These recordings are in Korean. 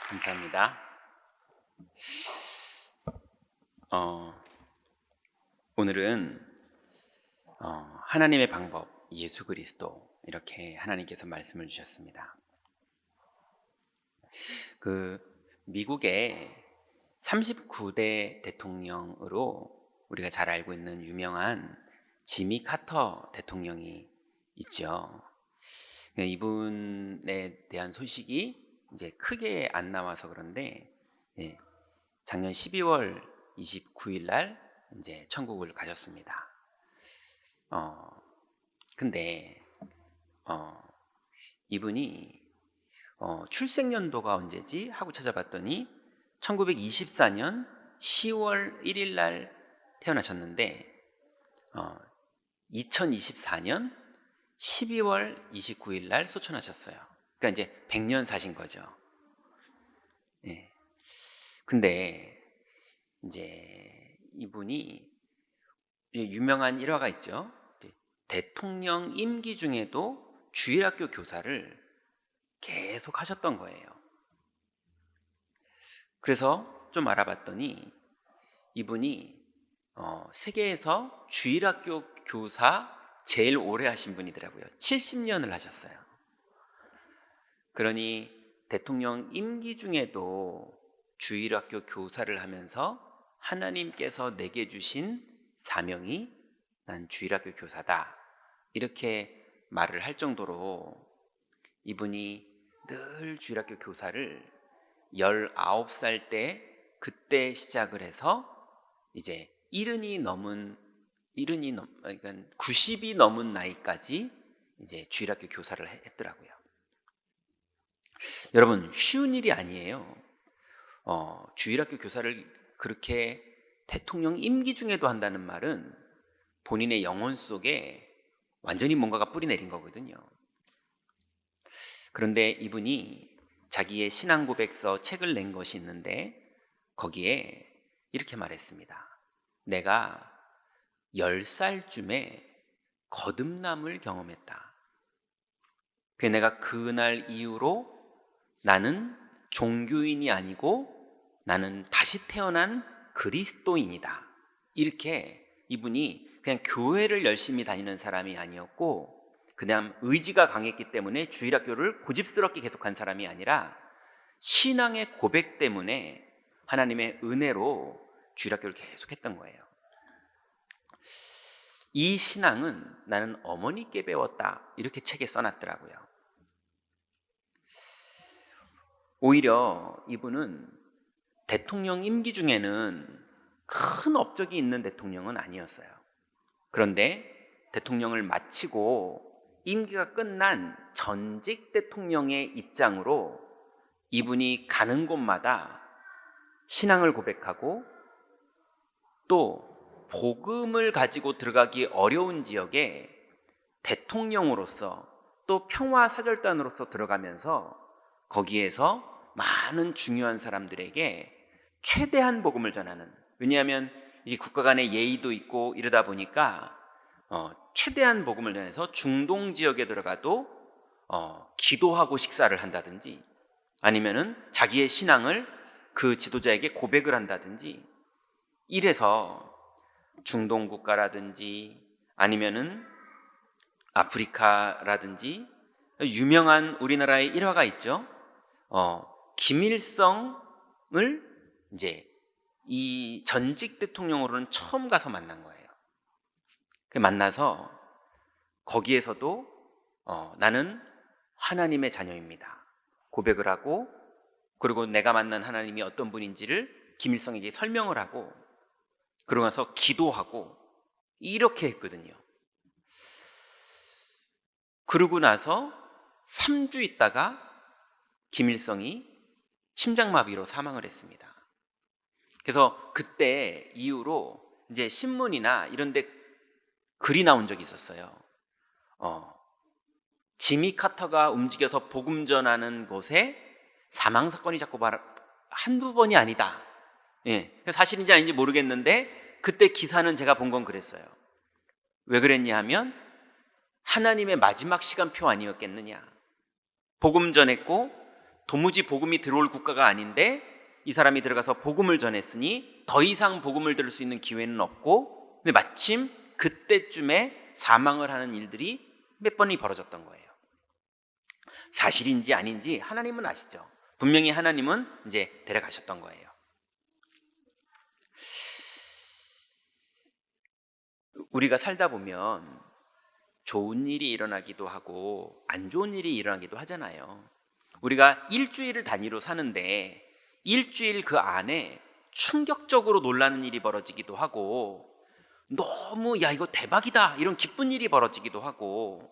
감사합니다. 오늘은 하나님의 방법, 예수 그리스도 이렇게 하나님께서 말씀을 주셨습니다. 미국의 39대 대통령으로 우리가 잘 알고 있는 유명한 지미 카터 대통령이 있죠. 이분에 대한 소식이 이제 크게 안 나와서 그런데 작년 12월 29일 날 이제 천국을 가셨습니다. 근데 이분이 출생 연도가 언제지 하고 찾아봤더니 1924년 10월 1일 날 태어나셨는데 2024년 12월 29일 날 소천하셨어요. 그러니까 이제 100년 사신 거죠. 예. 근데 이제 이분이 유명한 일화가 있죠. 대통령 임기 중에도 주일학교 교사를 계속 하셨던 거예요. 그래서 좀 알아봤더니 이분이 세계에서 주일학교 교사 제일 오래 하신 분이더라고요. 70년을 하셨어요. 그러니 대통령 임기 중에도 주일학교 교사를 하면서 하나님께서 내게 주신 사명이 난 주일학교 교사다, 이렇게 말을 할 정도로 이분이 늘 주일학교 교사를 19살 때 그때 시작을 해서 이제 90이 넘은 나이까지 이제 주일학교 교사를 했더라고요. 여러분, 쉬운 일이 아니에요. 주일학교 교사를 그렇게 대통령 임기 중에도 한다는 말은 본인의 영혼 속에 완전히 뭔가가 뿌리 내린 거거든요. 그런데 이분이 자기의 신앙 고백서 책을 낸 것이 있는데 거기에 이렇게 말했습니다. 내가 10살쯤에 거듭남을 경험했다. 내가 그날 이후로 나는 종교인이 아니고 나는 다시 태어난 그리스도인이다. 이렇게 이분이 그냥 교회를 열심히 다니는 사람이 아니었고 그냥 의지가 강했기 때문에 주일학교를 고집스럽게 계속한 사람이 아니라 신앙의 고백 때문에 하나님의 은혜로 주일학교를 계속했던 거예요. 이 신앙은 나는 어머니께 배웠다, 이렇게 책에 써놨더라고요. 오히려 이분은 대통령 임기 중에는 큰 업적이 있는 대통령은 아니었어요. 그런데 대통령을 마치고 임기가 끝난 전직 대통령의 입장으로 이분이 가는 곳마다 신앙을 고백하고 또 복음을 가지고 들어가기 어려운 지역에 대통령으로서 또 평화사절단으로서 들어가면서 거기에서 많은 중요한 사람들에게 최대한 복음을 전하는, 왜냐하면 이 국가 간의 예의도 있고 이러다 보니까 최대한 복음을 전해서 중동 지역에 들어가도 기도하고 식사를 한다든지 아니면은 자기의 신앙을 그 지도자에게 고백을 한다든지 이래서 중동 국가라든지 아니면은 아프리카라든지 유명한 우리나라의 일화가 있죠. 김일성을 이제 이 전직 대통령으로는 처음 가서 만난 거예요. 만나서 거기에서도 나는 하나님의 자녀입니다 고백을 하고, 그리고 내가 만난 하나님이 어떤 분인지를 김일성에게 설명을 하고, 그러고 나서 기도하고 이렇게 했거든요. 그러고 나서 3주 있다가 김일성이 심장마비로 사망을 했습니다. 그래서 그때 이후로 이제 신문이나 이런 데 글이 나온 적이 있었어요. 지미 카터가 움직여서 복음 전하는 곳에 사망사건이 자꾸 한두 번이 아니다. 사실인지 아닌지 모르겠는데 그때 기사는 제가 본 건 그랬어요. 왜 그랬냐 하면 하나님의 마지막 시간표 아니었겠느냐. 복음 전했고 도무지 복음이 들어올 국가가 아닌데 이 사람이 들어가서 복음을 전했으니 더 이상 복음을 들을 수 있는 기회는 없고, 근데 마침 그때쯤에 사망을 하는 일들이 몇 번이 벌어졌던 거예요. 사실인지 아닌지 하나님은 아시죠. 분명히 하나님은 이제 데려가셨던 거예요. 우리가 살다 보면 좋은 일이 일어나기도 하고 안 좋은 일이 일어나기도 하잖아요. 우리가 일주일을 단위로 사는데 일주일 그 안에 충격적으로 놀라는 일이 벌어지기도 하고, 너무 야 이거 대박이다 이런 기쁜 일이 벌어지기도 하고,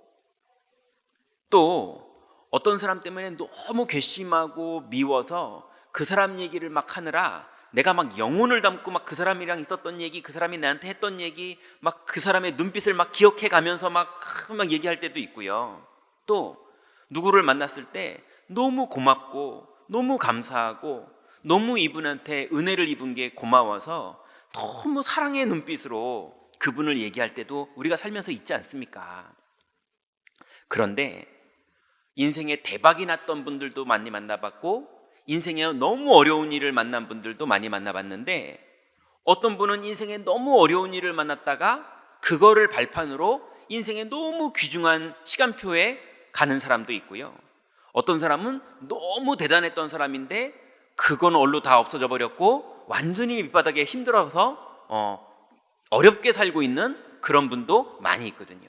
또 어떤 사람 때문에 너무 괘씸하고 미워서 그 사람 얘기를 막 하느라 내가 막 영혼을 담고 막 그 사람이랑 있었던 얘기, 그 사람이 나한테 했던 얘기, 막 그 사람의 눈빛을 막 기억해 가면서 막 얘기할 때도 있고요. 또 누구를 만났을 때 너무 고맙고 너무 감사하고 너무 이분한테 은혜를 입은 게 고마워서 너무 사랑의 눈빛으로 그분을 얘기할 때도 우리가 살면서 있지 않습니까? 그런데 인생에 대박이 났던 분들도 많이 만나봤고, 인생에 너무 어려운 일을 만난 분들도 많이 만나봤는데, 어떤 분은 인생에 너무 어려운 일을 만났다가 그거를 발판으로 인생에 너무 귀중한 시간표에 가는 사람도 있고요. 어떤 사람은 너무 대단했던 사람인데 그건 얼로 다 없어져 버렸고 완전히 밑바닥에 힘들어서 어렵게 살고 있는 그런 분도 많이 있거든요.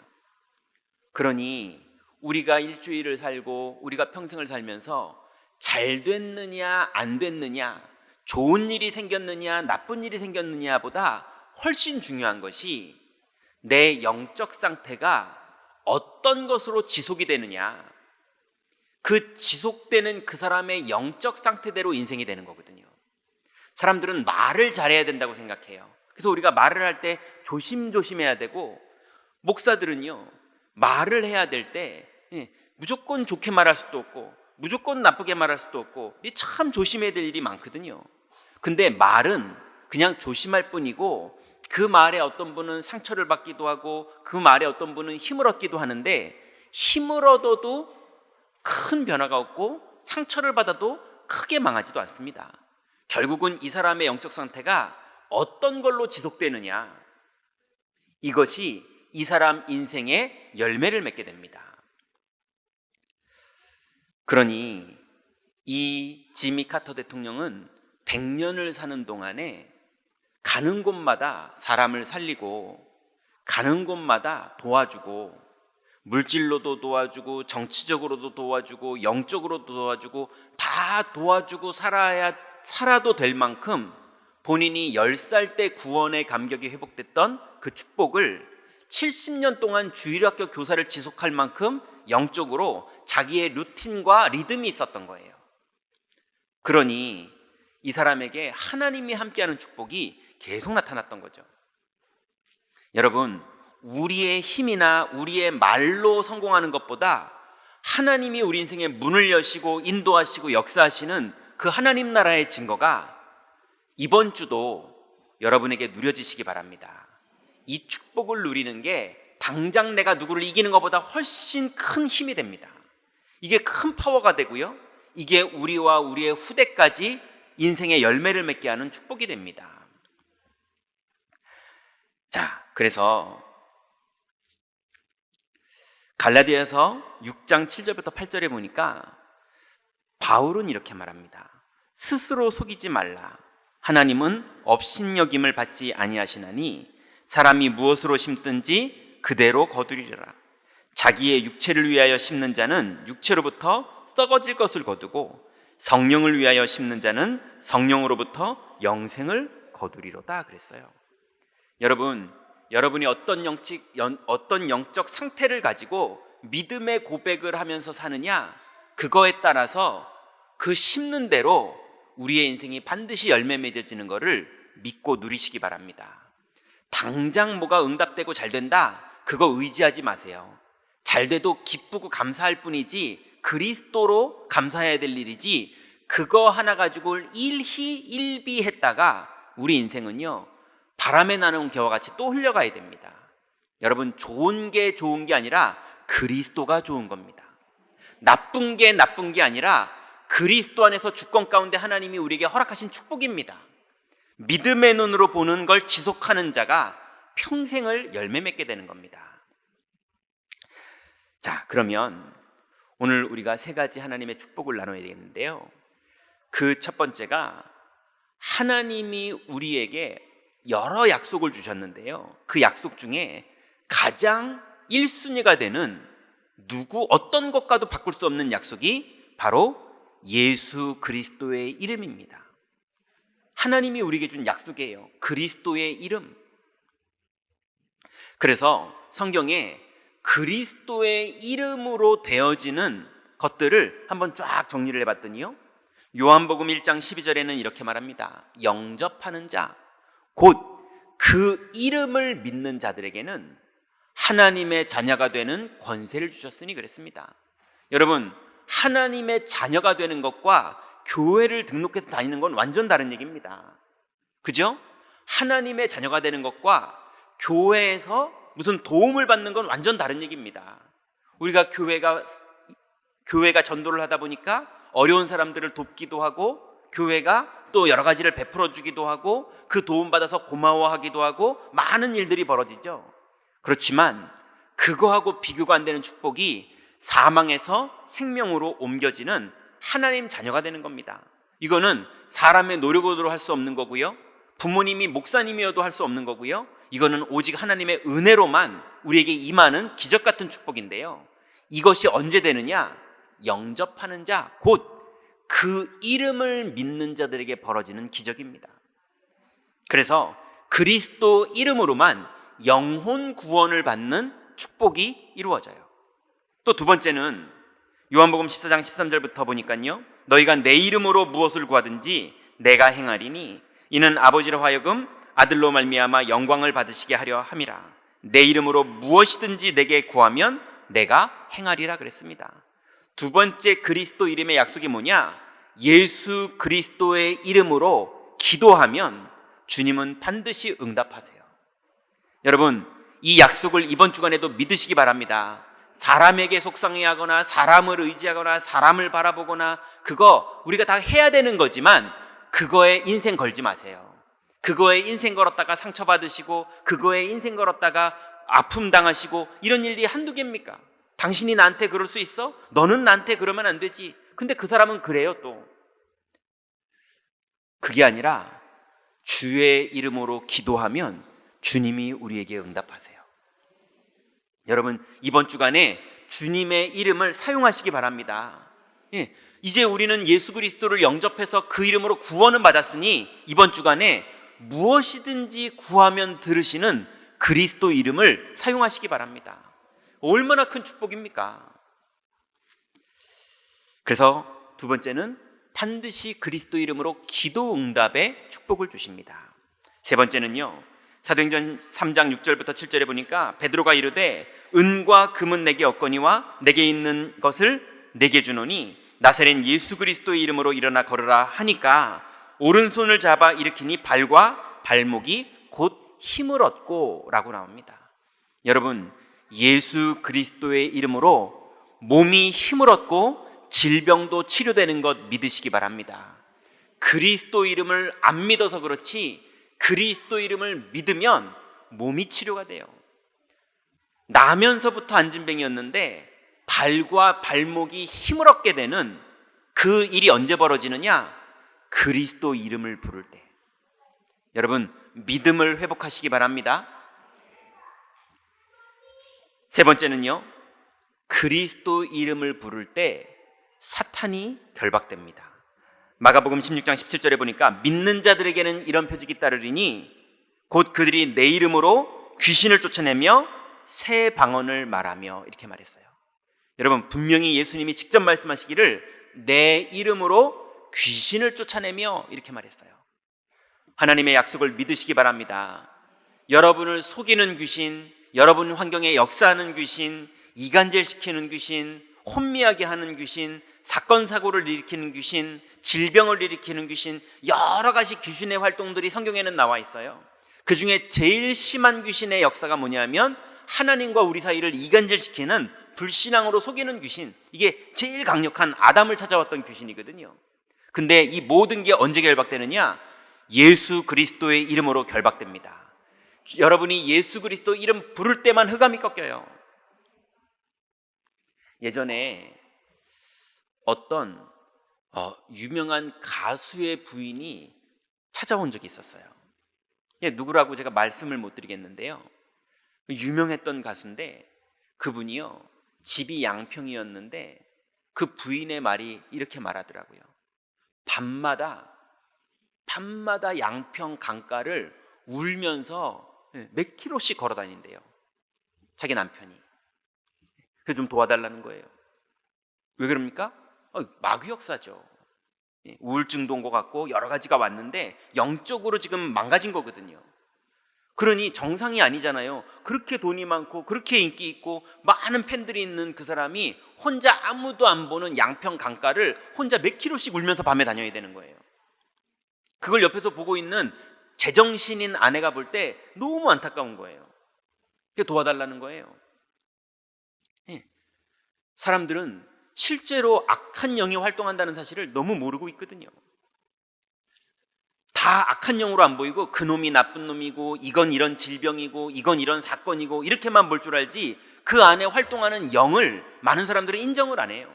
그러니 우리가 일주일을 살고 우리가 평생을 살면서 잘 됐느냐 안 됐느냐, 좋은 일이 생겼느냐 나쁜 일이 생겼느냐보다 훨씬 중요한 것이 내 영적 상태가 어떤 것으로 지속이 되느냐, 그 지속되는 그 사람의 영적 상태대로 인생이 되는 거거든요. 사람들은 말을 잘해야 된다고 생각해요. 그래서 우리가 말을 할 때 조심조심해야 되고, 목사들은요 말을 해야 될 때 무조건 좋게 말할 수도 없고 무조건 나쁘게 말할 수도 없고 참 조심해야 될 일이 많거든요. 근데 말은 그냥 조심할 뿐이고, 그 말에 어떤 분은 상처를 받기도 하고 그 말에 어떤 분은 힘을 얻기도 하는데, 힘을 얻어도 큰 변화가 없고 상처를 받아도 크게 망하지도 않습니다. 결국은 이 사람의 영적 상태가 어떤 걸로 지속되느냐, 이것이 이 사람 인생의 열매를 맺게 됩니다. 그러니 이 지미 카터 대통령은 100년을 사는 동안에 가는 곳마다 사람을 살리고, 가는 곳마다 도와주고, 물질로도 도와주고 정치적으로도 도와주고 영적으로도 도와주고 다 도와주고 살아도 될 만큼 본인이 10살 때 구원의 감격이 회복됐던 그 축복을 70년 동안 주일학교 교사를 지속할 만큼 영적으로 자기의 루틴과 리듬이 있었던 거예요. 그러니 이 사람에게 하나님이 함께하는 축복이 계속 나타났던 거죠. 여러분, 우리의 힘이나 우리의 말로 성공하는 것보다 하나님이 우리 인생에 문을 여시고 인도하시고 역사하시는 그 하나님 나라의 증거가 이번 주도 여러분에게 누려지시기 바랍니다. 이 축복을 누리는 게 당장 내가 누구를 이기는 것보다 훨씬 큰 힘이 됩니다. 이게 큰 파워가 되고요, 이게 우리와 우리의 후대까지 인생의 열매를 맺게 하는 축복이 됩니다. 자, 그래서 갈라디아서 6장 7절부터 8절에 보니까 바울은 이렇게 말합니다. 스스로 속이지 말라. 하나님은 업신여김을 받지 아니하시나니 사람이 무엇으로 심든지 그대로 거두리라. 자기의 육체를 위하여 심는 자는 육체로부터 썩어질 것을 거두고 성령을 위하여 심는 자는 성령으로부터 영생을 거두리로다 그랬어요. 여러분이 어떤 영적 상태를 가지고 믿음의 고백을 하면서 사느냐, 그거에 따라서 그 심는 대로 우리의 인생이 반드시 열매 맺어지는 것을 믿고 누리시기 바랍니다. 당장 뭐가 응답되고 잘 된다, 그거 의지하지 마세요. 잘 돼도 기쁘고 감사할 뿐이지 그리스도로 감사해야 될 일이지, 그거 하나 가지고 일희일비했다가 우리 인생은요 바람에 나는 겨와 같이 또 흘려가야 됩니다. 여러분, 좋은 게 좋은 게 아니라 그리스도가 좋은 겁니다. 나쁜 게 나쁜 게 아니라 그리스도 안에서 주권 가운데 하나님이 우리에게 허락하신 축복입니다. 믿음의 눈으로 보는 걸 지속하는 자가 평생을 열매 맺게 되는 겁니다. 자, 그러면 오늘 우리가 세 가지 하나님의 축복을 나눠야 되겠는데요. 그 첫 번째가 하나님이 우리에게 여러 약속을 주셨는데요. 그 약속 중에 가장 1순위가 되는 어떤 것과도 바꿀 수 없는 약속이 바로 예수 그리스도의 이름입니다. 하나님이 우리에게 준 약속이에요. 그리스도의 이름. 그래서 성경에 그리스도의 이름으로 되어지는 것들을 한번 쫙 정리를 해봤더니요, 요한복음 1장 12절에는 이렇게 말합니다. 영접하는 자, 곧 그 이름을 믿는 자들에게는 하나님의 자녀가 되는 권세를 주셨으니 그랬습니다. 여러분, 하나님의 자녀가 되는 것과 교회를 등록해서 다니는 건 완전 다른 얘기입니다. 그죠? 하나님의 자녀가 되는 것과 교회에서 무슨 도움을 받는 건 완전 다른 얘기입니다. 우리가 교회가 전도를 하다 보니까 어려운 사람들을 돕기도 하고, 교회가 또 여러 가지를 베풀어 주기도 하고, 그 도움 받아서 고마워하기도 하고, 많은 일들이 벌어지죠. 그렇지만 그거하고 비교가 안 되는 축복이 사망에서 생명으로 옮겨지는 하나님 자녀가 되는 겁니다. 이거는 사람의 노력으로 할 수 없는 거고요, 부모님이 목사님이어도 할 수 없는 거고요, 이거는 오직 하나님의 은혜로만 우리에게 임하는 기적 같은 축복인데요. 이것이 언제 되느냐? 영접하는 자, 곧 그 이름을 믿는 자들에게 벌어지는 기적입니다. 그래서 그리스도 이름으로만 영혼 구원을 받는 축복이 이루어져요. 또 두 번째는 요한복음 14장 13절부터 보니까요, 너희가 내 이름으로 무엇을 구하든지 내가 행하리니 이는 아버지로 하여금 아들로 말미암아 영광을 받으시게 하려 함이라. 내 이름으로 무엇이든지 내게 구하면 내가 행하리라 그랬습니다. 두 번째 그리스도 이름의 약속이 뭐냐? 예수 그리스도의 이름으로 기도하면 주님은 반드시 응답하세요. 여러분, 이 약속을 이번 주간에도 믿으시기 바랍니다. 사람에게 속상해하거나 사람을 의지하거나 사람을 바라보거나 그거 우리가 다 해야 되는 거지만 그거에 인생 걸지 마세요. 그거에 인생 걸었다가 상처받으시고 그거에 인생 걸었다가 아픔 당하시고 이런 일이 한두 개입니까? 당신이 나한테 그럴 수 있어? 너는 나한테 그러면 안 되지. 근데 그 사람은 그래요. 또 그게 아니라 주의 이름으로 기도하면 주님이 우리에게 응답하세요. 여러분, 이번 주간에 주님의 이름을 사용하시기 바랍니다. 이제 우리는 예수 그리스도를 영접해서 그 이름으로 구원은 받았으니 이번 주간에 무엇이든지 구하면 들으시는 그리스도 이름을 사용하시기 바랍니다. 얼마나 큰 축복입니까? 그래서 두 번째는 반드시 그리스도 이름으로 기도 응답의 축복을 주십니다. 세 번째는요, 사도행전 3장 6절부터 7절에 보니까 베드로가 이르되 은과 금은 내게 없거니와 내게 있는 것을 내게 주노니 나사렛 예수 그리스도의 이름으로 일어나 걸으라 하니까 오른손을 잡아 일으키니 발과 발목이 곧 힘을 얻고 라고 나옵니다. 여러분, 예수 그리스도의 이름으로 몸이 힘을 얻고 질병도 치료되는 것 믿으시기 바랍니다. 그리스도 이름을 안 믿어서 그렇지 그리스도 이름을 믿으면 몸이 치료가 돼요. 나면서부터 안진뱅이였는데 발과 발목이 힘을 얻게 되는 그 일이 언제 벌어지느냐? 그리스도 이름을 부를 때. 여러분, 믿음을 회복하시기 바랍니다. 세 번째는요, 그리스도 이름을 부를 때 사탄이 결박됩니다. 마가복음 16장 17절에 보니까 믿는 자들에게는 이런 표적이 따르리니 곧 그들이 내 이름으로 귀신을 쫓아내며 새 방언을 말하며 이렇게 말했어요. 여러분, 분명히 예수님이 직접 말씀하시기를 내 이름으로 귀신을 쫓아내며 이렇게 말했어요. 하나님의 약속을 믿으시기 바랍니다. 여러분을 속이는 귀신, 여러분 환경에 역사하는 귀신, 이간질시키는 귀신, 혼미하게 하는 귀신, 사건 사고를 일으키는 귀신, 질병을 일으키는 귀신, 여러 가지 귀신의 활동들이 성경에는 나와 있어요. 그 중에 제일 심한 귀신의 역사가 뭐냐면 하나님과 우리 사이를 이간질시키는 불신앙으로 속이는 귀신, 이게 제일 강력한 아담을 찾아왔던 귀신이거든요. 근데 이 모든 게 언제 결박되느냐? 예수 그리스도의 이름으로 결박됩니다. 여러분이 예수 그리스도 이름 부를 때만 흑암이 꺾여요. 예전에 어떤 유명한 가수의 부인이 찾아온 적이 있었어요. 누구라고 제가 말씀을 못 드리겠는데요, 유명했던 가수인데 그분이요, 집이 양평이었는데 그 부인의 말이 이렇게 말하더라고요. 밤마다 양평 강가를 울면서 몇 킬로씩 걸어 다닌대요, 자기 남편이. 그래서 좀 도와달라는 거예요. 왜 그럽니까? 마귀 역사죠. 우울증도 온 것 같고 여러 가지가 왔는데 영적으로 지금 망가진 거거든요. 그러니 정상이 아니잖아요. 그렇게 돈이 많고 그렇게 인기 있고 많은 팬들이 있는 그 사람이 혼자 아무도 안 보는 양평 강가를 혼자 몇 킬로씩 울면서 밤에 다녀야 되는 거예요. 그걸 옆에서 보고 있는 제정신인 아내가 볼 때 너무 안타까운 거예요. 그게 도와달라는 거예요. 사람들은 실제로 악한 영이 활동한다는 사실을 너무 모르고 있거든요. 다 악한 영으로 안 보이고 그놈이 나쁜 놈이고 이건 이런 질병이고 이건 이런 사건이고 이렇게만 볼 줄 알지, 그 안에 활동하는 영을 많은 사람들은 인정을 안 해요.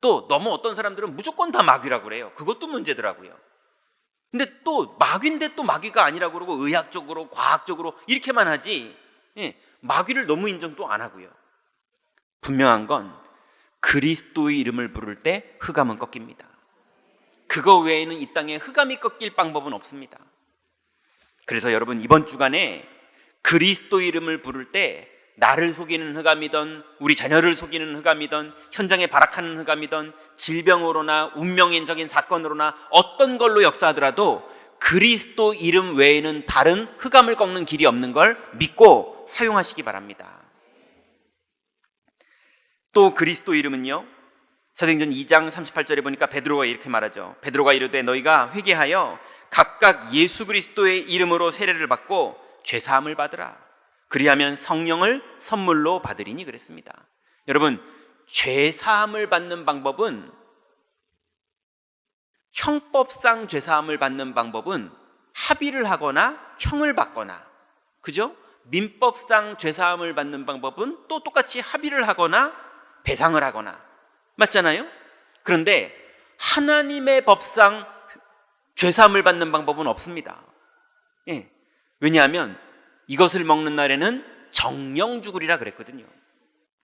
또 너무 어떤 사람들은 무조건 다 마귀라고 그래요. 그것도 문제더라고요. 근데 또 마귀인데 또 마귀가 아니라고 그러고 의학적으로 과학적으로 이렇게만 하지, 마귀를 너무 인정 또 안 하고요. 분명한 건 그리스도의 이름을 부를 때 흑암은 꺾입니다. 그거 외에는 이 땅에 흑암이 꺾일 방법은 없습니다. 그래서 여러분, 이번 주간에 그리스도의 이름을 부를 때 나를 속이는 흑암이든 우리 자녀를 속이는 흑암이든 현장에 발악하는 흑암이든 질병으로나 운명적인 사건으로나 어떤 걸로 역사하더라도 그리스도 이름 외에는 다른 흑암을 꺾는 길이 없는 걸 믿고 사용하시기 바랍니다. 또 그리스도 이름은요, 사도행전 2장 38절에 보니까 베드로가 이렇게 말하죠. 베드로가 이르되 너희가 회개하여 각각 예수 그리스도의 이름으로 세례를 받고 죄사함을 받으라. 그리하면 성령을 선물로 받으리니 그랬습니다. 여러분, 죄사함을 받는 방법은, 형법상 죄사함을 받는 방법은 합의를 하거나 형을 받거나, 그죠? 민법상 죄사함을 받는 방법은 또 똑같이 합의를 하거나 배상을 하거나, 맞잖아요? 그런데 하나님의 법상 죄사함을 받는 방법은 없습니다. 왜냐하면 이것을 먹는 날에는 정령 죽으리라 그랬거든요.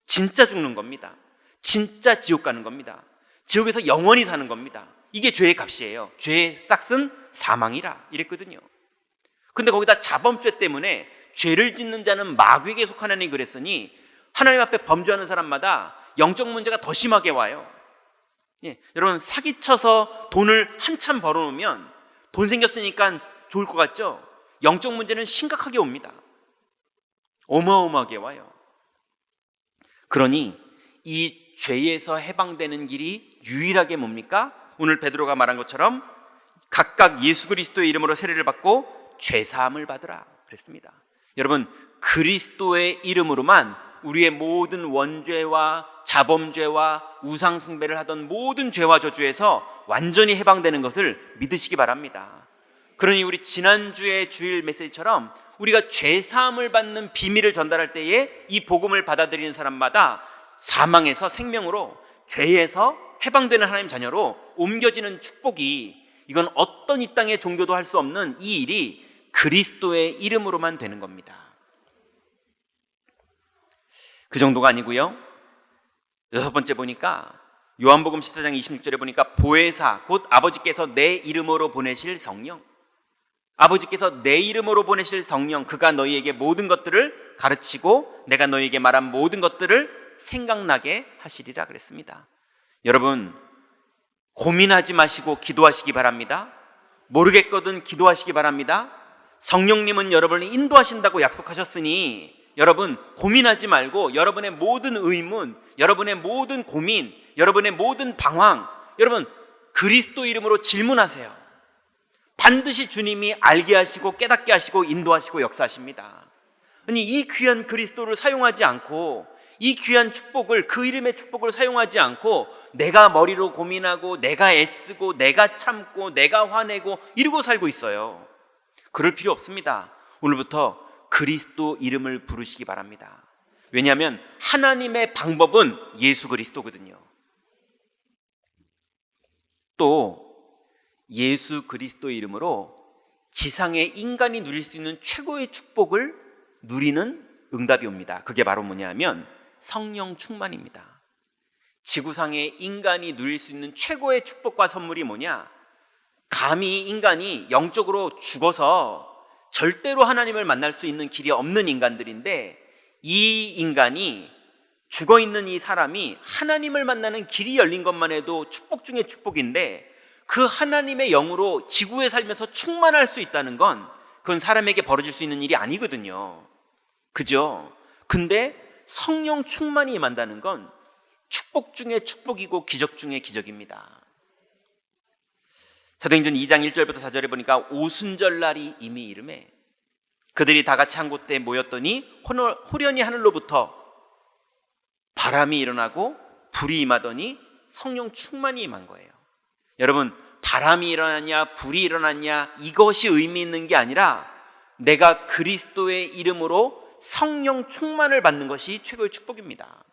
진짜 죽는 겁니다. 진짜 지옥 가는 겁니다. 지옥에서 영원히 사는 겁니다. 이게 죄의 값이에요. 죄의 싹은 사망이라 이랬거든요. 근데 거기다 자범죄 때문에 죄를 짓는 자는 마귀에게 속하나니 그랬으니 하나님 앞에 범죄하는 사람마다 영적 문제가 더 심하게 와요. 여러분, 사기쳐서 돈을 한참 벌어놓으면 돈 생겼으니까 좋을 것 같죠? 영적 문제는 심각하게 옵니다. 어마어마하게 와요. 그러니 이 죄에서 해방되는 길이 유일하게 뭡니까? 오늘 베드로가 말한 것처럼 각각 예수 그리스도의 이름으로 세례를 받고 죄사함을 받으라 그랬습니다. 여러분, 그리스도의 이름으로만 우리의 모든 원죄와 자범죄와 우상숭배를 하던 모든 죄와 저주에서 완전히 해방되는 것을 믿으시기 바랍니다. 그러니 우리 지난주의 주일 메시지처럼 우리가 죄사함을 받는 비밀을 전달할 때에 이 복음을 받아들이는 사람마다 사망에서 생명으로, 죄에서 해방되는 하나님 자녀로 옮겨지는 축복이, 이건 어떤 이 땅의 종교도 할 수 없는 이 일이 그리스도의 이름으로만 되는 겁니다. 그 정도가 아니고요, 6번째 보니까 요한복음 14장 26절에 보니까 보혜사, 곧 아버지께서 내 이름으로 보내실 성령, 아버지께서 내 이름으로 보내실 성령, 그가 너희에게 모든 것들을 가르치고 내가 너희에게 말한 모든 것들을 생각나게 하시리라 그랬습니다. 여러분, 고민하지 마시고 기도하시기 바랍니다. 모르겠거든 기도하시기 바랍니다. 성령님은 여러분을 인도하신다고 약속하셨으니 여러분 고민하지 말고 여러분의 모든 의문, 여러분의 모든 고민, 여러분의 모든 방황, 여러분 그리스도 이름으로 질문하세요. 반드시 주님이 알게 하시고 깨닫게 하시고 인도하시고 역사하십니다. 아니, 이 귀한 그리스도를 사용하지 않고 이 귀한 축복을, 그 이름의 축복을 사용하지 않고 내가 머리로 고민하고 내가 애쓰고 내가 참고 내가 화내고 이러고 살고 있어요. 그럴 필요 없습니다. 오늘부터 그리스도 이름을 부르시기 바랍니다. 왜냐하면 하나님의 방법은 예수 그리스도거든요. 또 예수 그리스도의 이름으로 지상에 인간이 누릴 수 있는 최고의 축복을 누리는 응답이 옵니다. 그게 바로 뭐냐면 성령 충만입니다. 지구상에 인간이 누릴 수 있는 최고의 축복과 선물이 뭐냐? 감히 인간이 영적으로 죽어서 절대로 하나님을 만날 수 있는 길이 없는 인간들인데, 이 인간이 죽어있는 이 사람이 하나님을 만나는 길이 열린 것만 해도 축복 중에 축복인데, 그 하나님의 영으로 지구에 살면서 충만할 수 있다는 건 그건 사람에게 벌어질 수 있는 일이 아니거든요. 그죠? 근데 성령 충만이 임한다는 건 축복 중에 축복이고 기적 중에 기적입니다. 사도행전 2장 1절부터 4절에 보니까 오순절날이 이미 이르매 그들이 다 같이 한 곳에 모였더니 호련히 하늘로부터 바람이 일어나고 불이 임하더니 성령 충만이 임한 거예요. 여러분, 바람이 일어났냐 불이 일어났냐 이것이 의미 있는 게 아니라 내가 그리스도의 이름으로 성령 충만을 받는 것이 최고의 축복입니다.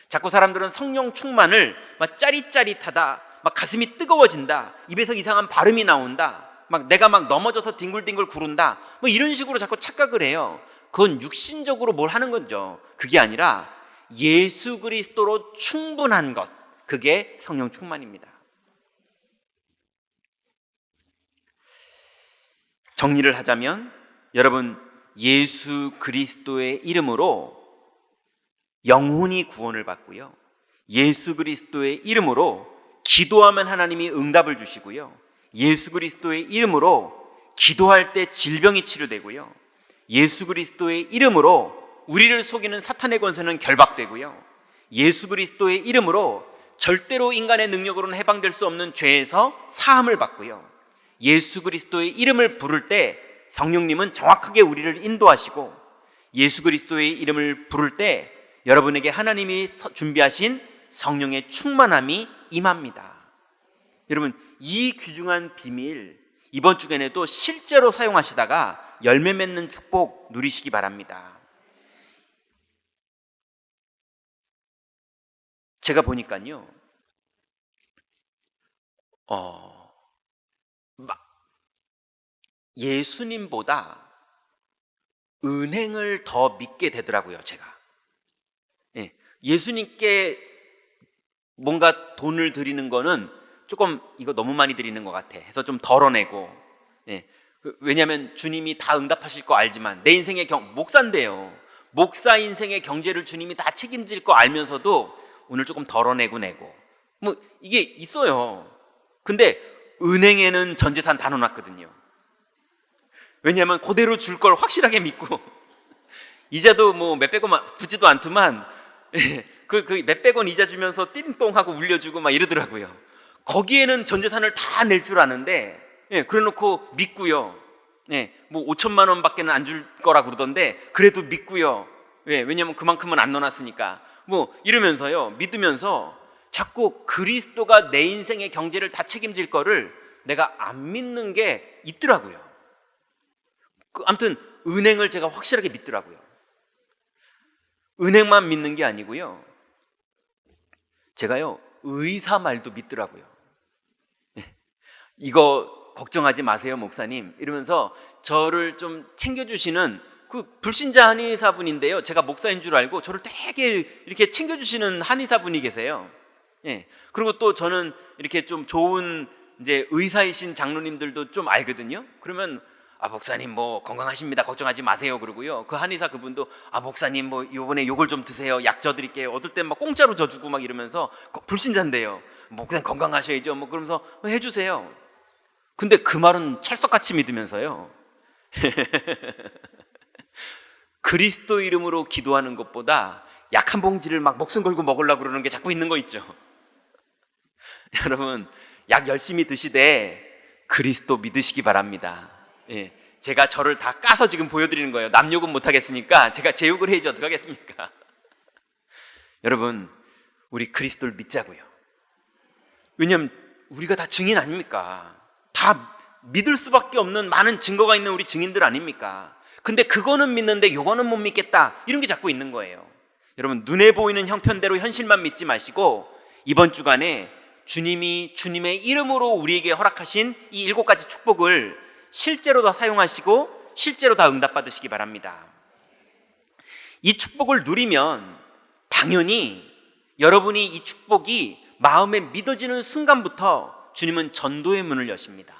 자꾸 사람들은 성령 충만을 막 짜릿짜릿하다, 막 가슴이 뜨거워진다, 입에서 이상한 발음이 나온다, 막 내가 막 넘어져서 뒹굴뒹굴 구른다, 뭐 이런 식으로 자꾸 착각을 해요. 그건 육신적으로 뭘 하는 거죠. 그게 아니라 예수 그리스도로 충분한 것, 그게 성령 충만입니다. 정리를 하자면 여러분, 예수 그리스도의 이름으로 영혼이 구원을 받고요, 예수 그리스도의 이름으로 기도하면 하나님이 응답을 주시고요, 예수 그리스도의 이름으로 기도할 때 질병이 치료되고요, 예수 그리스도의 이름으로 우리를 속이는 사탄의 권세는 결박되고요, 예수 그리스도의 이름으로 절대로 인간의 능력으로는 해방될 수 없는 죄에서 사함을 받고요, 예수 그리스도의 이름을 부를 때 성령님은 정확하게 우리를 인도하시고, 예수 그리스도의 이름을 부를 때 여러분에게 하나님이 준비하신 성령의 충만함이 임합니다. 여러분, 이 귀중한 비밀 이번 주간에도 실제로 사용하시다가 열매 맺는 축복 누리시기 바랍니다. 제가 보니까요, 예수님보다 은행을 더 믿게 되더라고요, 제가. 예수님께 뭔가 돈을 드리는 거는 조금 이거 너무 많이 드리는 것 같아 해서 좀 덜어내고, 왜냐하면 주님이 다 응답하실 거 알지만 내 인생의 목사인데요, 목사 인생의 경제를 주님이 다 책임질 거 알면서도 오늘 조금 덜어내고 내고 뭐 이게 있어요. 근데 은행에는 전 재산 다 넣어놨거든요. 왜냐하면 그대로 줄 걸 확실하게 믿고 이자도 뭐 몇백 원 붙지도 않지만 그 몇백 원 이자 주면서 띵동 하고 울려주고 막 이러더라고요. 거기에는 전 재산을 다 낼 줄 아는데, 그래 놓고 믿고요. 뭐 5천만 원밖에는 안 줄 거라 그러던데 그래도 믿고요. 왜냐면 그만큼은 안 넣어놨으니까. 뭐 이러면서요, 믿으면서 자꾸 그리스도가 내 인생의 경제를 다 책임질 거를 내가 안 믿는 게 있더라고요. 아무튼 은행을 제가 확실하게 믿더라고요. 은행만 믿는 게 아니고요, 제가요 의사 말도 믿더라고요. 이거 걱정하지 마세요 목사님 이러면서 저를 좀 챙겨주시는 그 불신자 한의사분인데요, 제가 목사인 줄 알고 저를 되게 이렇게 챙겨주시는 한의사분이 계세요. 그리고 또 저는 이렇게 좀 좋은 이제 의사이신 장로님들도 좀 알거든요. 그러면 목사님 뭐 건강하십니다, 걱정하지 마세요 그러고요, 그 한의사 그분도 목사님 뭐 요번에 요걸 좀 드세요, 약 져드릴게요, 어떨 땐 막 공짜로 져주고 막 이러면서, 불신자인데요, 목사님 건강하셔야죠 뭐 그러면서 해주세요. 근데 그 말은 찰떡같이 믿으면서요 그리스도 이름으로 기도하는 것보다 약 한 봉지를 막 목숨 걸고 먹으려고 그러는 게 자꾸 있는 거 있죠. 여러분, 약 열심히 드시되 그리스도 믿으시기 바랍니다. 제가 저를 다 까서 지금 보여드리는 거예요. 남욕은 못하겠으니까 제가 제 욕을 해야지 어떡하겠습니까? 여러분, 우리 그리스도를 믿자고요. 왜냐하면 우리가 다 증인 아닙니까? 다 믿을 수밖에 없는 많은 증거가 있는 우리 증인들 아닙니까? 근데 그거는 믿는데 요거는 못 믿겠다, 이런 게 자꾸 있는 거예요. 여러분, 눈에 보이는 형편대로 현실만 믿지 마시고 이번 주간에 주님이 주님의 이름으로 우리에게 허락하신 이 7가지 축복을 실제로 다 사용하시고 실제로 다 응답받으시기 바랍니다. 이 축복을 누리면 당연히 여러분이 이 축복이 마음에 믿어지는 순간부터 주님은 전도의 문을 여십니다.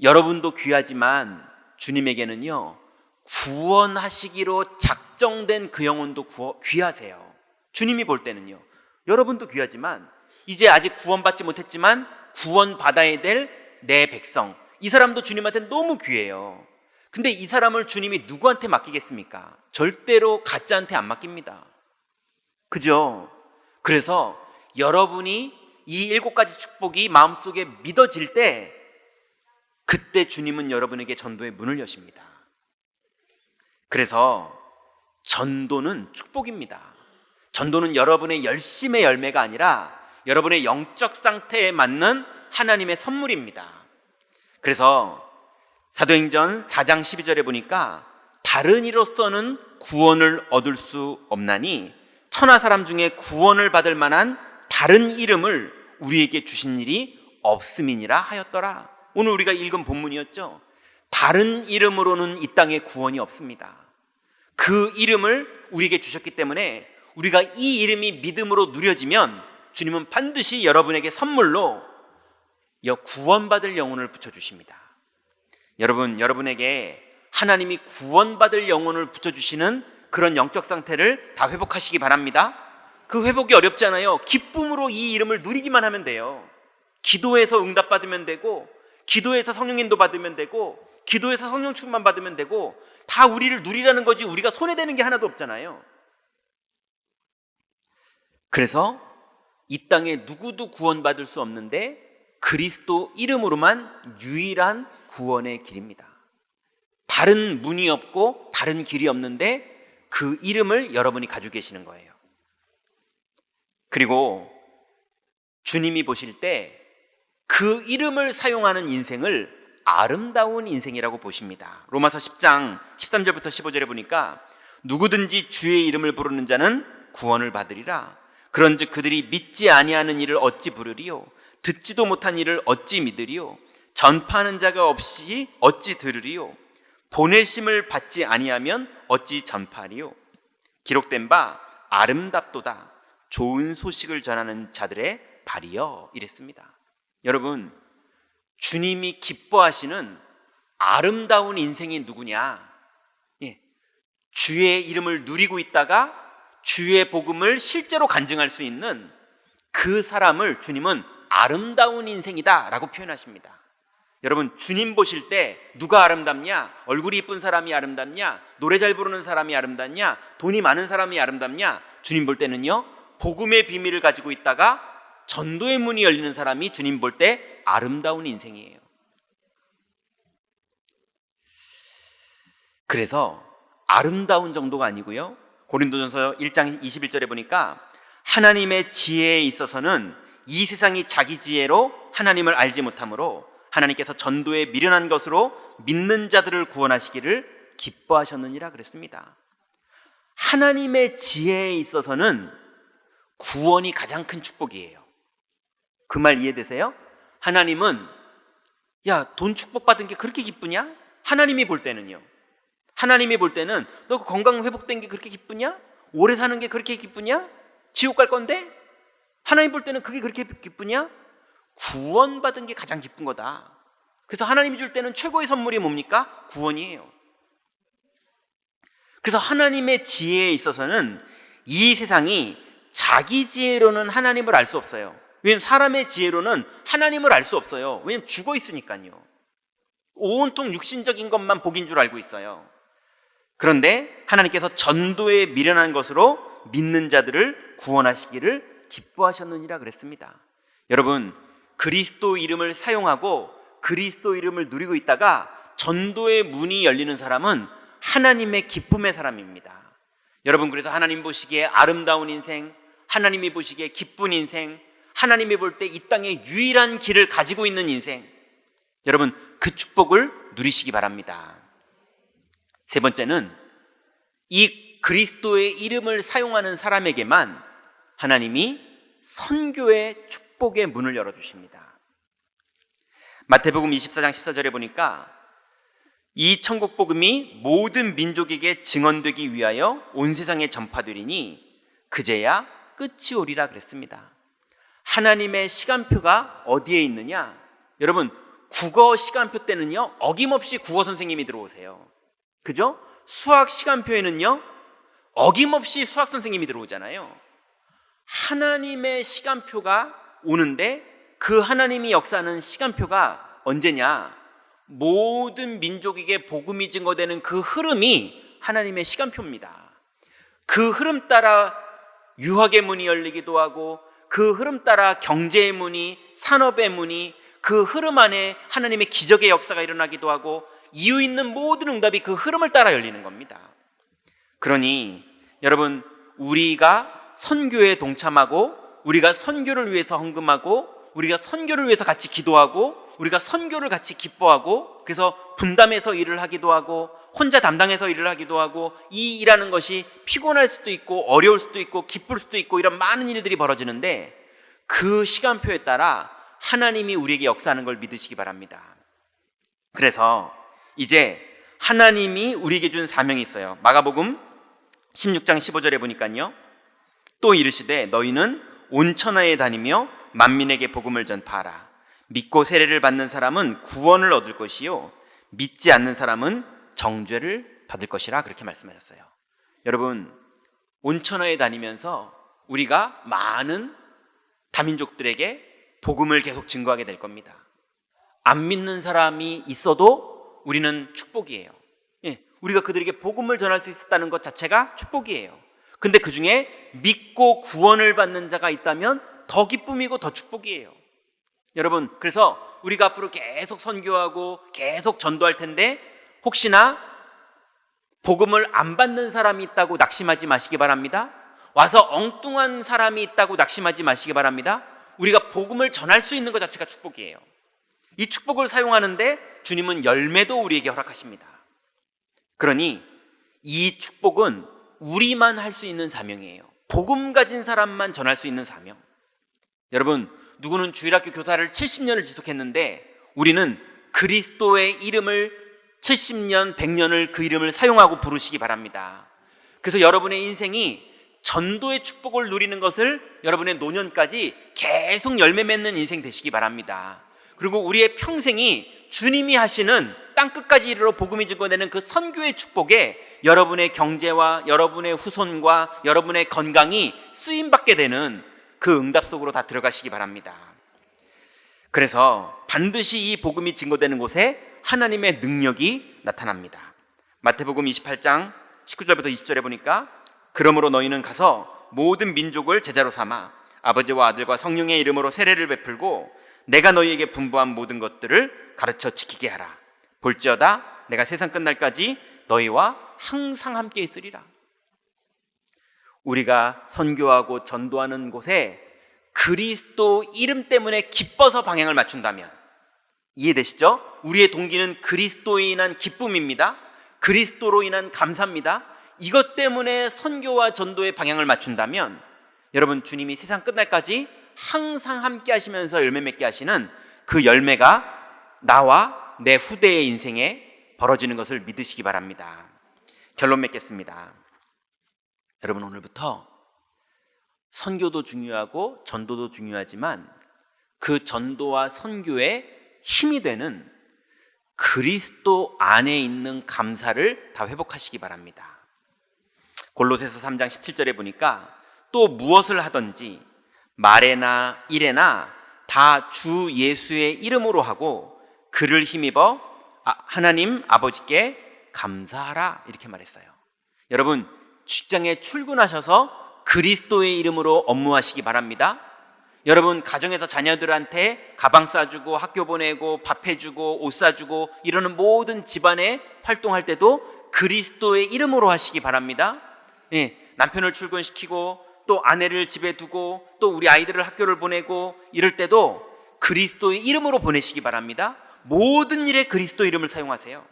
여러분도 귀하지만 주님에게는요, 구원하시기로 작정된 그 영혼도 귀하세요. 주님이 볼 때는요, 여러분도 귀하지만 이제 아직 구원받지 못했지만 구원받아야 될 내 백성, 이 사람도 주님한테 너무 귀해요. 근데 이 사람을 주님이 누구한테 맡기겠습니까? 절대로 가짜한테 안 맡깁니다. 그죠? 그래서 여러분이 이 7가지 축복이 마음속에 믿어질 때, 그때 주님은 여러분에게 전도의 문을 여십니다. 그래서 전도는 축복입니다. 전도는 여러분의 열심의 열매가 아니라 여러분의 영적 상태에 맞는 하나님의 선물입니다. 그래서 사도행전 4장 12절에 보니까 다른 이로서는 구원을 얻을 수 없나니 천하 사람 중에 구원을 받을 만한 다른 이름을 우리에게 주신 일이 없음이니라 하였더라. 오늘 우리가 읽은 본문이었죠. 다른 이름으로는 이 땅에 구원이 없습니다. 그 이름을 우리에게 주셨기 때문에 우리가 이 이름이 믿음으로 누려지면 주님은 반드시 여러분에게 선물로 구원받을 영혼을 붙여주십니다. 여러분, 여러분에게 하나님이 구원받을 영혼을 붙여주시는 그런 영적 상태를 다 회복하시기 바랍니다. 그 회복이 어렵잖아요. 기쁨으로 이 이름을 누리기만 하면 돼요. 기도해서 응답받으면 되고, 기도해서 성령 인도 받으면 되고, 기도해서 성령 충만 받으면 되고, 다 우리를 누리라는 거지 우리가 손해되는 게 하나도 없잖아요. 그래서 이 땅에 누구도 구원받을 수 없는데 그리스도 이름으로만 유일한 구원의 길입니다. 다른 문이 없고 다른 길이 없는데 그 이름을 여러분이 가지고 계시는 거예요. 그리고 주님이 보실 때 그 이름을 사용하는 인생을 아름다운 인생이라고 보십니다. 로마서 10장 13절부터 15절에 보니까 누구든지 주의 이름을 부르는 자는 구원을 받으리라. 그런즉 그들이 믿지 아니하는 일을 어찌 부르리요? 듣지도 못한 일을 어찌 믿으리요? 전파하는 자가 없이 어찌 들으리요? 보내심을 받지 아니하면 어찌 전파하리요? 기록된 바 아름답도다 좋은 소식을 전하는 자들의 발이여, 이랬습니다. 여러분, 주님이 기뻐하시는 아름다운 인생이 누구냐? 주의 이름을 누리고 있다가 주의 복음을 실제로 간증할 수 있는 그 사람을 주님은 아름다운 인생이다 라고 표현하십니다. 여러분, 주님 보실 때 누가 아름답냐? 얼굴이 이쁜 사람이 아름답냐? 노래 잘 부르는 사람이 아름답냐? 돈이 많은 사람이 아름답냐? 주님 볼 때는요, 복음의 비밀을 가지고 있다가 전도의 문이 열리는 사람이 주님 볼 때 아름다운 인생이에요. 그래서 아름다운 정도가 아니고요, 고린도전서 1장 21절에 보니까 하나님의 지혜에 있어서는 이 세상이 자기 지혜로 하나님을 알지 못하므로 하나님께서 전도에 미련한 것으로 믿는 자들을 구원하시기를 기뻐하셨느니라 그랬습니다. 하나님의 지혜에 있어서는 구원이 가장 큰 축복이에요. 그 말 이해되세요? 하나님은 돈 축복받은 게 그렇게 기쁘냐? 하나님이 볼 때는요, 하나님이 볼 때는 너 건강 회복된 게 그렇게 기쁘냐? 오래 사는 게 그렇게 기쁘냐? 지옥 갈 건데? 하나님 볼 때는 그게 그렇게 기쁘냐? 구원받은 게 가장 기쁜 거다. 그래서 하나님이 줄 때는 최고의 선물이 뭡니까? 구원이에요. 그래서 하나님의 지혜에 있어서는 이 세상이 자기 지혜로는 하나님을 알 수 없어요. 왜냐하면 사람의 지혜로는 하나님을 알 수 없어요. 왜냐하면 죽어 있으니까요. 온통 육신적인 것만 복인 줄 알고 있어요. 그런데 하나님께서 전도에 미련한 것으로 믿는 자들을 구원하시기를 기뻐하셨느니라 그랬습니다. 여러분, 그리스도 이름을 사용하고 그리스도 이름을 누리고 있다가 전도의 문이 열리는 사람은 하나님의 기쁨의 사람입니다. 여러분, 그래서 하나님 보시기에 아름다운 인생, 하나님이 보시기에 기쁜 인생, 하나님이 볼 때 이 땅의 유일한 길을 가지고 있는 인생, 여러분 그 축복을 누리시기 바랍니다. 세 번째는 이 그리스도의 이름을 사용하는 사람에게만 하나님이 선교의 축복의 문을 열어주십니다. 마태복음 24장 14절에 보니까 이 천국 복음이 모든 민족에게 증언되기 위하여 온 세상에 전파되리니 그제야 끝이 오리라 그랬습니다. 하나님의 시간표가 어디에 있느냐? 여러분, 국어 시간표 때는요 어김없이 국어 선생님이 들어오세요. 그죠? 수학 시간표에는요 어김없이 수학 선생님이 들어오잖아요. 하나님의 시간표가 오는데 그 하나님이 역사하는 시간표가 언제냐? 모든 민족에게 복음이 증거되는 그 흐름이 하나님의 시간표입니다. 그 흐름 따라 유학의 문이 열리기도 하고, 그 흐름 따라 경제의 문이, 산업의 문이, 그 흐름 안에 하나님의 기적의 역사가 일어나기도 하고, 이유 있는 모든 응답이 그 흐름을 따라 열리는 겁니다. 그러니 여러분, 우리가 선교에 동참하고, 우리가 선교를 위해서 헌금하고, 우리가 선교를 위해서 같이 기도하고, 우리가 선교를 같이 기뻐하고, 그래서 분담해서 일을 하기도 하고, 혼자 담당해서 일을 하기도 하고, 이 일하는 것이 피곤할 수도 있고 어려울 수도 있고 기쁠 수도 있고 이런 많은 일들이 벌어지는데, 그 시간표에 따라 하나님이 우리에게 역사하는 걸 믿으시기 바랍니다. 그래서 이제 하나님이 우리에게 준 사명이 있어요. 마가복음 16장 15절에 보니까요, 또 이르시되 너희는 온 천하에 다니며 만민에게 복음을 전파하라. 믿고 세례를 받는 사람은 구원을 얻을 것이요 믿지 않는 사람은 정죄를 받을 것이라, 그렇게 말씀하셨어요. 여러분, 온 천하에 다니면서 우리가 많은 다민족들에게 복음을 계속 증거하게 될 겁니다. 안 믿는 사람이 있어도 우리는 축복이에요. 우리가 그들에게 복음을 전할 수 있었다는 것 자체가 축복이에요. 근데 그 중에 믿고 구원을 받는 자가 있다면 더 기쁨이고 더 축복이에요. 여러분, 그래서 우리가 앞으로 계속 선교하고 계속 전도할 텐데, 혹시나 복음을 안 받는 사람이 있다고 낙심하지 마시기 바랍니다. 와서 엉뚱한 사람이 있다고 낙심하지 마시기 바랍니다. 우리가 복음을 전할 수 있는 것 자체가 축복이에요. 이 축복을 사용하는데 주님은 열매도 우리에게 허락하십니다. 그러니 이 축복은 우리만 할 수 있는 사명이에요. 복음 가진 사람만 전할 수 있는 사명. 여러분, 누구는 주일학교 교사를 70년을 지속했는데 우리는 그리스도의 이름을 70년, 100년을 그 이름을 사용하고 부르시기 바랍니다. 그래서 여러분의 인생이 전도의 축복을 누리는 것을 여러분의 노년까지 계속 열매 맺는 인생 되시기 바랍니다. 그리고 우리의 평생이 주님이 하시는 땅끝까지 이르러 복음이 증거되는 그 선교의 축복에 여러분의 경제와 여러분의 후손과 여러분의 건강이 쓰임받게 되는 그 응답 속으로 다 들어가시기 바랍니다. 그래서 반드시 이 복음이 증거되는 곳에 하나님의 능력이 나타납니다. 마태복음 28장 19절부터 20절에 보니까 그러므로 너희는 가서 모든 민족을 제자로 삼아 아버지와 아들과 성령의 이름으로 세례를 베풀고 내가 너희에게 분부한 모든 것들을 가르쳐 지키게 하라. 볼지어다 내가 세상 끝날까지 너희와 항상 함께 있으리라. 우리가 선교하고 전도하는 곳에 그리스도 이름 때문에 기뻐서 방향을 맞춘다면, 이해되시죠? 우리의 동기는 그리스도에 인한 기쁨입니다. 그리스도로 인한 감사입니다. 이것 때문에 선교와 전도의 방향을 맞춘다면 여러분, 주님이 세상 끝날까지 항상 함께 하시면서 열매 맺게 하시는 그 열매가 나와 내 후대의 인생에 벌어지는 것을 믿으시기 바랍니다. 결론 맺겠습니다. 여러분, 오늘부터 선교도 중요하고 전도도 중요하지만 그 전도와 선교의 힘이 되는 그리스도 안에 있는 감사를 다 회복하시기 바랍니다. 골로새서 3장 17절에 보니까 또 무엇을 하든지 말에나 일에나 다 주 예수의 이름으로 하고 그를 힘입어 하나님 아버지께 감사하라, 이렇게 말했어요. 여러분, 직장에 출근하셔서 그리스도의 이름으로 업무하시기 바랍니다. 여러분, 가정에서 자녀들한테 가방 싸주고 학교 보내고 밥 해주고 옷 사주고 이러는 모든 집안에 활동할 때도 그리스도의 이름으로 하시기 바랍니다. 남편을 출근시키고 또 아내를 집에 두고 또 우리 아이들을 학교를 보내고 이럴 때도 그리스도의 이름으로 보내시기 바랍니다. 모든 일에 그리스도 이름을 사용하세요.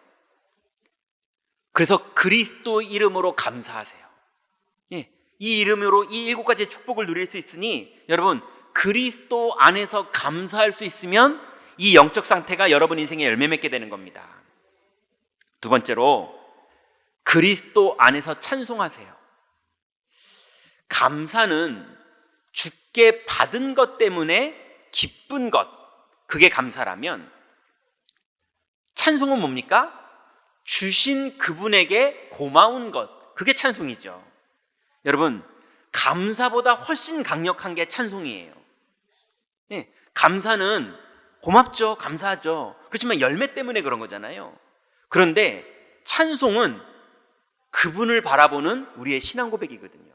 그래서 그리스도 이름으로 감사하세요. 이 이름으로 이 7가지의 축복을 누릴 수 있으니 여러분 그리스도 안에서 감사할 수 있으면 이 영적 상태가 여러분 인생에 열매 맺게 되는 겁니다. 두 번째로 그리스도 안에서 찬송하세요. 감사는 주께 받은 것 때문에 기쁜 것, 그게 감사라면 찬송은 뭡니까? 주신 그분에게 고마운 것, 그게 찬송이죠. 여러분 감사보다 훨씬 강력한 게 찬송이에요. 감사는 고맙죠, 감사하죠. 그렇지만 열매 때문에 그런 거잖아요. 그런데 찬송은 그분을 바라보는 우리의 신앙 고백이거든요.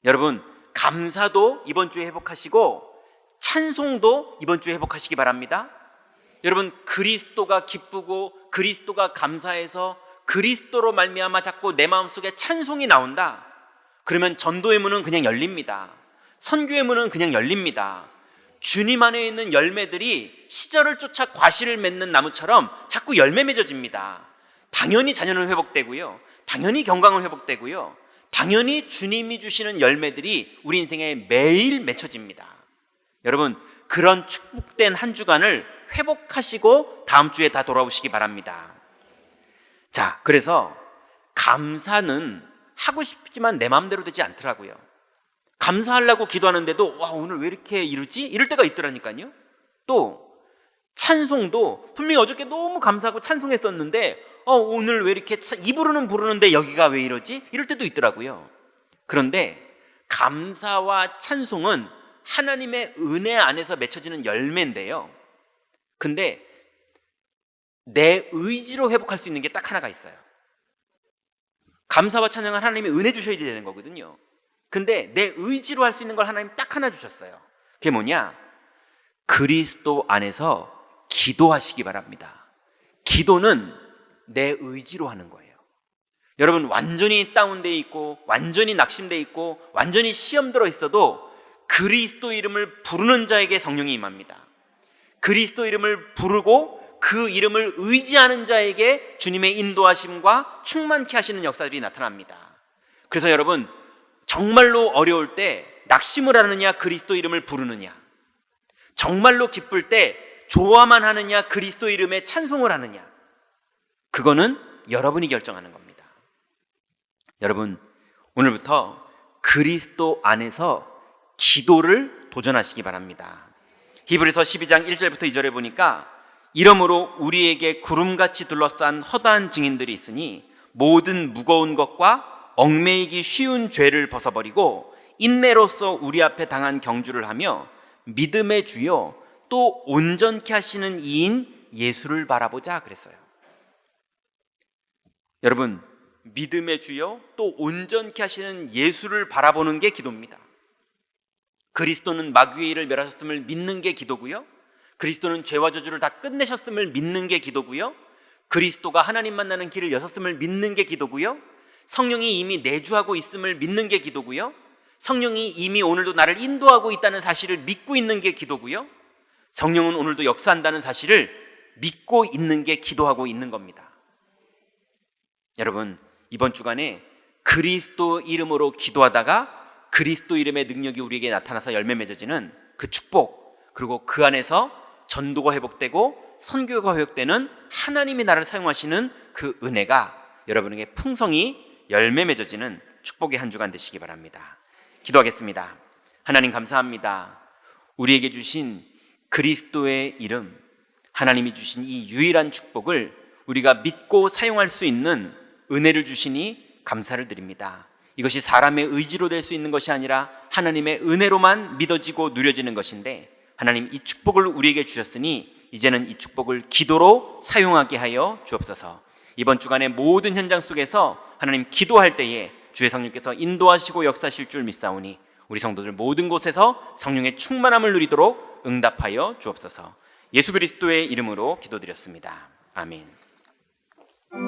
여러분 감사도 이번 주에 회복하시고 찬송도 이번 주에 회복하시기 바랍니다. 여러분 그리스도가 기쁘고 그리스도가 감사해서 그리스도로 말미암아 자꾸 내 마음속에 찬송이 나온다. 그러면 전도의 문은 그냥 열립니다. 선교의 문은 그냥 열립니다. 주님 안에 있는 열매들이 시절을 쫓아 과실을 맺는 나무처럼 자꾸 열매 맺어집니다. 당연히 자녀는 회복되고요. 당연히 건강은 회복되고요. 당연히 주님이 주시는 열매들이 우리 인생에 매일 맺혀집니다. 여러분 그런 축복된 한 주간을 회복하시고 다음 주에 다 돌아오시기 바랍니다. 자, 그래서 감사는 하고 싶지만 내 마음대로 되지 않더라고요. 감사하려고 기도하는데도 와 오늘 왜 이렇게 이러지? 이럴 때가 있더라니까요. 또 찬송도 분명히 어저께 너무 감사하고 찬송했었는데 오늘 왜 이렇게 입으로는 부르는데 여기가 왜 이러지? 이럴 때도 있더라고요. 그런데 감사와 찬송은 하나님의 은혜 안에서 맺혀지는 열매인데요. 근데 내 의지로 회복할 수 있는 게 딱 하나가 있어요. 감사와 찬양은 하나님이 은혜 주셔야 되는 거거든요. 근데 내 의지로 할 수 있는 걸 하나님 딱 하나 주셨어요. 그게 뭐냐? 그리스도 안에서 기도하시기 바랍니다. 기도는 내 의지로 하는 거예요. 여러분 완전히 다운돼 있고 완전히 낙심돼 있고 완전히 시험 들어 있어도 그리스도 이름을 부르는 자에게 성령이 임합니다. 그리스도 이름을 부르고 그 이름을 의지하는 자에게 주님의 인도하심과 충만케 하시는 역사들이 나타납니다. 그래서 여러분 정말로 어려울 때 낙심을 하느냐 그리스도 이름을 부르느냐, 정말로 기쁠 때 좋아만 하느냐 그리스도 이름에 찬송을 하느냐, 그거는 여러분이 결정하는 겁니다. 여러분 오늘부터 그리스도 안에서 기도를 도전하시기 바랍니다. 히브리서 12장 1절부터 2절에 보니까 이러므로 우리에게 구름같이 둘러싼 허다한 증인들이 있으니 모든 무거운 것과 얽매이기 쉬운 죄를 벗어버리고 인내로서 우리 앞에 당한 경주를 하며 믿음의 주요 또 온전케 하시는 이인 예수를 바라보자 그랬어요. 여러분 믿음의 주요 또 온전케 하시는 예수를 바라보는 게 기도입니다. 그리스도는 마귀의 일을 멸하셨음을 믿는 게 기도고요. 그리스도는 죄와 저주를 다 끝내셨음을 믿는 게 기도고요. 그리스도가 하나님 만나는 길을 여셨음을 믿는 게 기도고요. 성령이 이미 내주하고 있음을 믿는 게 기도고요. 성령이 이미 오늘도 나를 인도하고 있다는 사실을 믿고 있는 게 기도고요. 성령은 오늘도 역사한다는 사실을 믿고 있는 게 기도하고 있는 겁니다. 여러분 이번 주간에 그리스도 이름으로 기도하다가 그리스도 이름의 능력이 우리에게 나타나서 열매 맺어지는 그 축복, 그리고 그 안에서 전도가 회복되고 선교가 회복되는 하나님이 나를 사용하시는 그 은혜가 여러분에게 풍성히 열매 맺어지는 축복의 한 주간 되시기 바랍니다. 기도하겠습니다. 하나님 감사합니다. 우리에게 주신 그리스도의 이름, 하나님이 주신 이 유일한 축복을 우리가 믿고 사용할 수 있는 은혜를 주시니 감사를 드립니다. 이것이 사람의 의지로 될 수 있는 것이 아니라 하나님의 은혜로만 믿어지고 누려지는 것인데 하나님 이 축복을 우리에게 주셨으니 이제는 이 축복을 기도로 사용하게 하여 주옵소서. 이번 주간의 모든 현장 속에서 하나님 기도할 때에 주의 성령께서 인도하시고 역사하실 줄 믿사오니 우리 성도들 모든 곳에서 성령의 충만함을 누리도록 응답하여 주옵소서. 예수 그리스도의 이름으로 기도드렸습니다. 아멘.